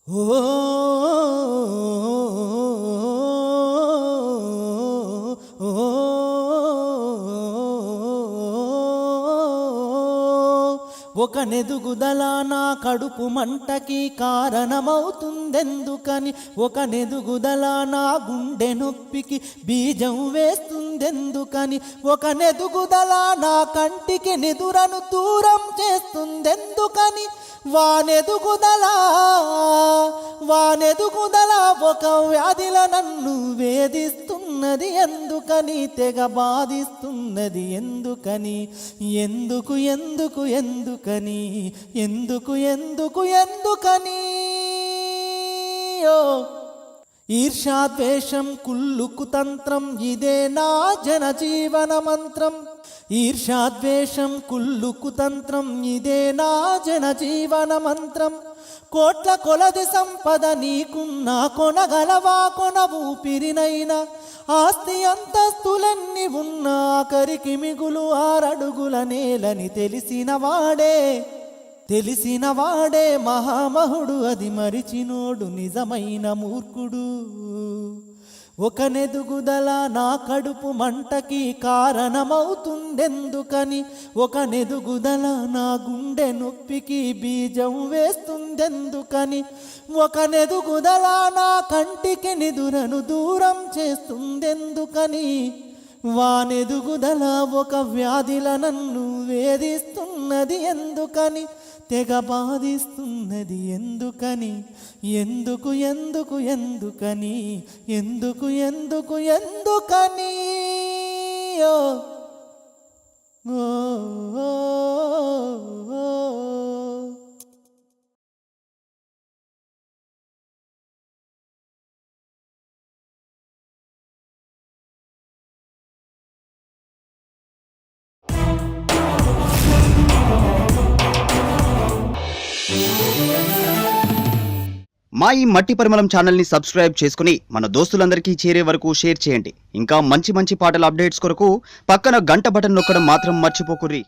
ఒక నెదుగుదల నా కడుపు మంటకి కారణమవుతుందెందుకని, ఒక నెదుగుదల నా గుండె నొప్పికి బీజం వేస్తుందెందుకని, ఒక నెదుగుదల నా కంటికి నిదురను దూరం చేస్తుందెందుకని, వానెదుగుదల ఒక వ్యాధిల నన్ను వేధిస్తున్నది ఎందుకని, తెగ బాధిస్తున్నది ఎందుకని, ఎందుకు ఎందుకు ఎందుకని, ఎందుకు ఎందుకు ఎందుకని. ఈర్ష్యాద్వేషం కుల్లుకు తంత్రం, ఇదే నా జనజీవన మంత్రం. ఈర్ష్యాద్వేషం కుల్లుకు తంత్రం, ఇదే నా జనజీవన మంత్రం. కోట్ల కొలది సంపద నీకున్నా కొనగలవా కొన ఊపిరినైనా, ఆస్తి అంతస్తులన్నీ ఉన్నా ఆఖరికి మిగులు 6 అడుగుల నేలని తెలిసిన వాడే మహామహుడు, అది మరిచినోడు నిజమైన మూర్ఖుడు. ఒక నెదుగుదల నా కడుపు మంటకి కారణమవుతుందెందుకని, ఒక నెదుగుదల నా గుండె నొప్పికి బీజం వేస్తుందెందుకని, ఒక నెదుగుదల నా కంటికి నిదురను దూరం చేస్తుందెందుకని, వానెదుగుదల ఒక వ్యాధిల నన్ను వేధిస్తున్నది ఎందుకని, తెగ బాధిస్తున్నది ఎందుకని, ఎందుకు ఎందుకు ఎందుకని, ఎందుకు ఎందుకు ఎందుకని. మా ఈ మట్టి పరిమళం ఛానల్ని సబ్స్క్రైబ్ చేసుకుని మన దోస్తులందరికీ చేరే వరకు షేర్ చేయండి. ఇంకా మంచి మంచి పాటల అప్డేట్స్ కొరకు పక్కన గంట బటన్ నొక్కడం మాత్రం మర్చిపోకుర్రి.